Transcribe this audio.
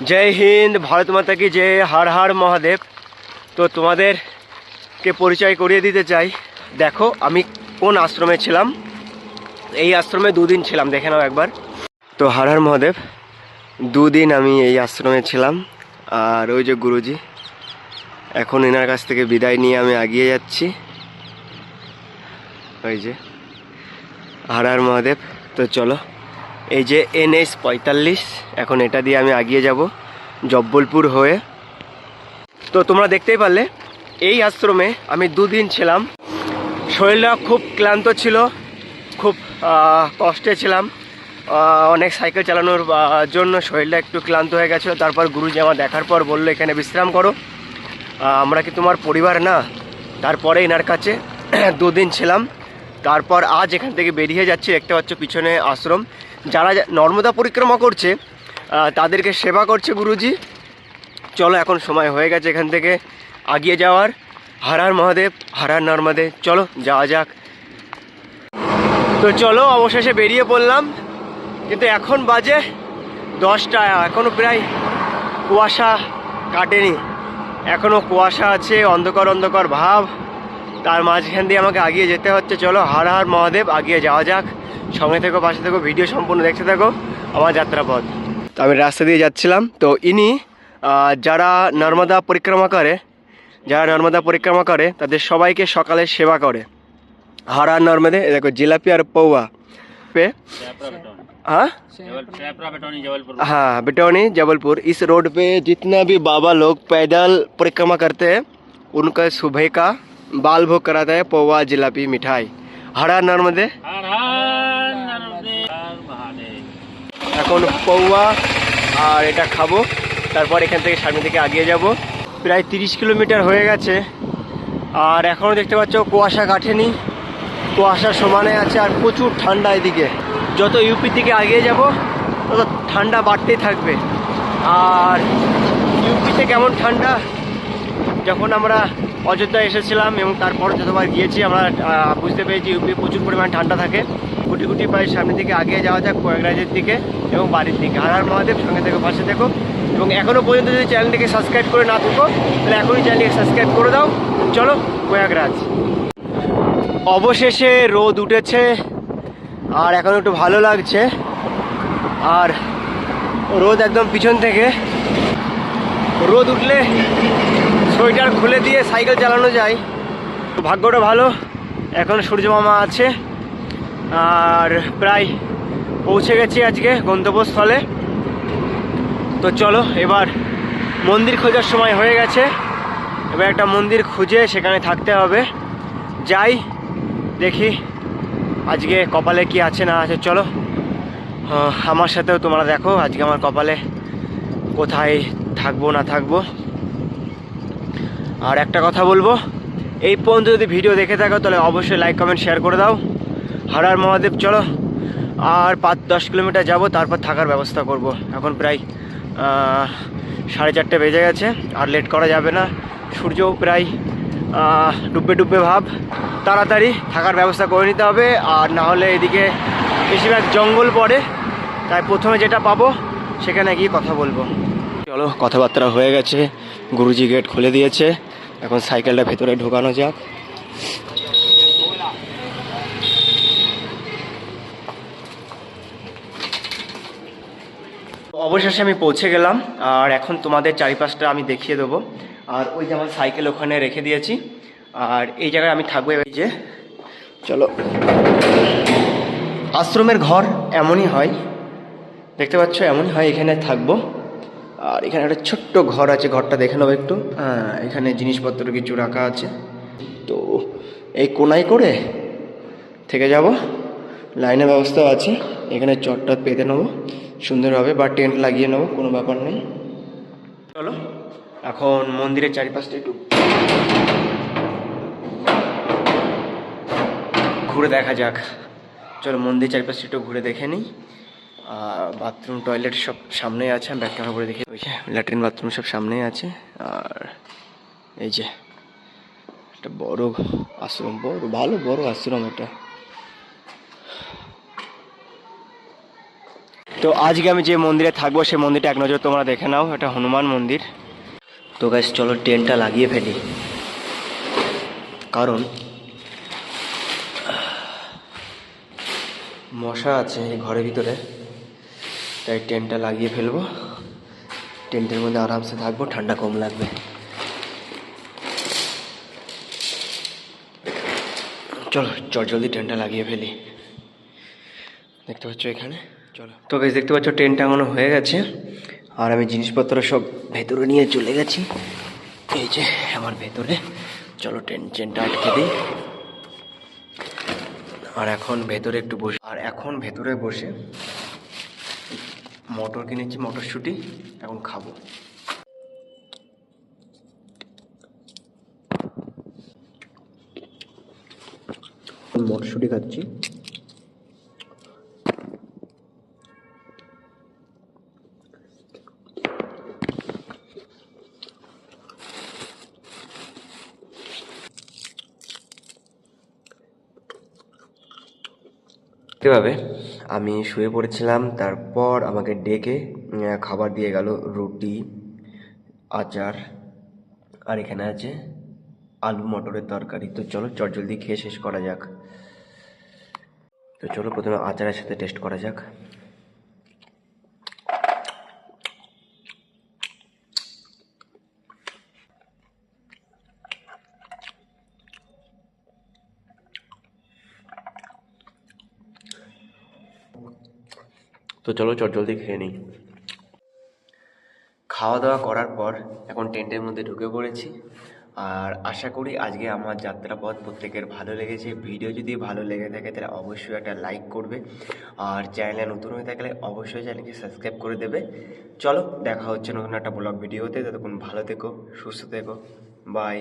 জয় হিন্দ, ভারত মাতা কি জয়, হর হর মহাদেব। তো তোমাদেরকে পরিচয় করিয়ে দিতে চাই। দেখো আমি কোন আশ্রমে ছিলাম। এই আশ্রমে 2 দিন ছিলাম, দেখে নাও একবার। তো হর হর মহাদেব, 2 দিন আমি এই আশ্রমে ছিলাম। আর ওই যে গুরুজি, এখন এনার কাছ থেকে বিদায় নিয়ে আমি এগিয়ে যাচ্ছি। ওই যে হর হর মহাদেব। তো চলো, এই যে NH 45, এখন এটা দিয়ে আমি এগিয়ে যাব জব্বলপুর হয়ে। তো তোমরা দেখতেই পারলে এই আশ্রমে আমি 2 দিন ছিলাম। শরীরটা খুব ক্লান্ত ছিল, খুব কষ্টে ছিলাম। অনেক সাইকেল চালানোর জন্য শরীরটা একটু ক্লান্ত হয়ে গেছিলো। তারপর গুরুজি আমার দেখার পর বললো এখানে বিশ্রাম করো, আমরা কি তোমার পরিবার না? তারপরে এনার কাছে 2 দিন ছিলাম। তারপর আজ এখান থেকে বেরিয়ে যাচ্ছি। দেখতে পাচ্ছ পিছনে আশ্রম। যারা নর্মদা পরিক্রমা করছে তাদেরকে সেবা করছে গুরুজি। চলো, এখন সময় হয়ে গেছে এখান থেকে এগিয়ে যাওয়ার। হর হর মহাদেব, হর হর নর্মদে। চলো যাওয়া যাক। তো চলো, অবশেষে বেরিয়ে পড়লাম। কিন্তু এখন বাজে 10টা, এখনও প্রায় কুয়াশা কাটেনি, এখনও কুয়াশা আছে, অন্ধকার অন্ধকার ভাব। তার মাঝখান দিয়ে আমাকে এগিয়ে যেতে হচ্ছে। চলো হর হর মহাদেব, এগিয়ে যাওয়া যাক। সঙ্গে থেকো, পাশে থেকো, ভিডিও সম্পূর্ণ দেখতে থাকো আমার যাত্রাপথ। তো আমি রাস্তা দিয়ে যাচ্ছিলাম। তো ইনি যারা নর্মদা পরিক্রমা করে তাদের সবাইকে সকালে সেবা করে। हर हर नर्मदे। देखो जिलापी और पौवा पे। हाँ हाँ, बिटौनी जबलपुर। इस रोड पे जितना भी बाबा लोग पैदल परिक्रमा करते हैं उनका सुबह का बाल भोग कराता है, पौवा जिलापी मिठाई। हर हर नर्मदे। এখন পৌয়া আর এটা খাবো, তারপর এখান থেকে সামনের দিকে এগিয়ে যাব। প্রায় 30 কিলোমিটার হয়ে গেছে, আর এখনও দেখতে পাচ্ছ কুয়াশা কাটেনি, কুয়াশা সমানে আছে। আর প্রচুর ঠান্ডা এদিকে। যত ইউপির দিকে এগিয়ে যাব তত ঠান্ডা বাড়তেই থাকবে। আর ইউপিতে কেমন ঠান্ডা, যখন আমরা অযোধ্যা এসেছিলাম এবং তারপর যতবার গিয়েছি আমরা বুঝতে পেরেছি ইউপি প্রচুর পরিমাণ ঠান্ডা থাকে। গুটি গুটি পায়ে সামনের দিকে এগিয়ে যাওয়া যাক প্রয়াগরাজের দিকে এবং বাড়ির দিকে। হর হর মহাদেব, সঙ্গে থেকো, পাশে থেকো। এবং এখনও পর্যন্ত যদি চ্যানেলটিকে সাবস্ক্রাইব করে না থাকো তাহলে এখনই চ্যানেলটিকে সাবস্ক্রাইব করে দাও। চলো প্রয়াগরাজ। অবশেষে রোদ উঠেছে আর এখন একটু ভালো লাগছে। আর রোদ একদম পিছন থেকে। রোদ উঠলে সোয়েটার খুলে দিয়ে সাইকেল চালানো যায়। ভাগ্যটা ভালো, এখন সূর্য মামা আছে। আর প্রায় পৌঁছে গেছি আজকে গন্তব্যস্থলে। তো চলো, এবার মন্দির খোঁজার সময় হয়ে গেছে। এবার একটা মন্দির খুঁজে সেখানে থাকতে হবে। যাই, দেখি আজকে কপালে কি আছে না আছে। চলো আমার সাথেও তোমরা দেখো আজকে আমার কপালে কোথায় থাকবো না থাকবো। আর একটা কথা বলবো, এই পর্যন্ত যদি ভিডিও দেখে থাকো তাহলে অবশ্যই লাইক কমেন্ট শেয়ার করে দাও। হর হর মহাদেব। চলো আর 5-10 কিলোমিটার যাব, তারপর থাকার ব্যবস্থা করব। এখন প্রায় 4:30 বেজে গেছে, আর লেট করা যাবে না। সূর্যও প্রায় ডুববে ডুববে ভাব। তাড়াতাড়ি থাকার ব্যবস্থা করে নিতে হবে, আর না হলে এদিকে বেশিরভাগ জঙ্গল পড়ে। তাই প্রথমে যেটা পাবো সেখানে গিয়ে কথা বলবো। চলো, কথাবার্তা হয়ে গেছে, গুরুজি গেট খুলে দিয়েছে। এখন সাইকেলটা ভেতরে ঢোকানো যাক। অবশেষে আমি পৌঁছে গেলাম, আর এখন তোমাদের চারিপাশটা আমি দেখিয়ে দেবো। আর ওই যে আমার সাইকেল ওখানে রেখে দিয়েছি, আর এই জায়গায় আমি থাকবো। এই যে চলো, আশ্রমের ঘর এমনই হয়, দেখতে পাচ্ছ এমনই হয়। এখানে থাকবো। আর এখানে একটা ছোট্ট ঘর আছে, ঘরটা দেখে নেবো একটু। হ্যাঁ, এখানে জিনিসপত্র কিছু রাখা আছে। তো এই কোনায় করে থেকে যাব। লাইনের ব্যবস্থাও আছে, এখানে চটটা পেতে নেবো সুন্দরভাবে, বা টেন্ট লাগিয়ে নেবো, কোনো ব্যাপার নেই। চলো এখন মন্দিরের চারিপাশটা একটু ঘুরে দেখা যাক। চলো মন্দির চারিপাশটা একটু ঘুরে দেখে নিই। বাথরুম টয়লেট সব সামনেই আছে। আমি ব্যাক ক্যামেরা করে দেখি, ওই যে ল্যাট্রিন বাথরুম সব সামনেই আছে। আর এই যে একটা বড় আশ্রম, বড় আশ্রম এটা। তো আজকে আমি যে মন্দিরে থাকবো সেই মন্দিরটা এক নজর তোমরা দেখে নাও, এটা হনুমান মন্দির। তো গাইস চলো টেন্টটা লাগিয়ে ফেলি, কারণ মশা আছে এই ঘরের ভিতরে, তাই টেন্টটা লাগিয়ে ফেলবো। টেন্টের মধ্যে আরামসে থাকবো, ঠান্ডা কম লাগবে। চলো জলদি টেন্টটা লাগিয়ে ফেলি। দেখতে পাচ্ছ এখানে, চলো। তো গাইস দেখতে পাচ্ছ টেন্ট টাঙানো হয়ে গেছে, আর আমি জিনিসপত্র সব ভেতরে নিয়ে চলে গেছি। এই যে আমার ভেতরে, চলো টেন্টটা আটকে দিই। আর এখন ভেতরে বসে মটর কিনেছি, মটরশুঁটি এখন খাবো। মটরশুঁটি খাচ্ছি। এভাবে আমি শুয়ে পড়েছিলাম, তারপর আমাকে ডেকে খাবার দিয়ে গেল, রুটি, আচার, আর এখানে আছে আলু মটরের তরকারি। তো চলো চটজলদি খেয়ে শেষ করা যাক। তো চলো প্রথমে আচারের সাথে টেস্ট করা যাক। তো চলো চটজলদি খেয়ে নিই। খাওয়া দাওয়া করার পর এখন টেন্টের মধ্যে ঢুকে পড়েছি। আর আশা করি আজকে আমার যাত্রাপথ প্রত্যেকের ভালো লেগেছে। ভিডিও যদি ভালো লেগে থাকে তাহলে অবশ্যই একটা লাইক করবে, আর চ্যানেলে নতুন হয়ে থাকলে অবশ্যই চ্যানেলকে সাবস্ক্রাইব করে দেবে। চলো দেখা হচ্ছে নতুন একটা ব্লগ ভিডিওতে। ততক্ষণ ভালো থেকো, সুস্থ থেকো, বাই।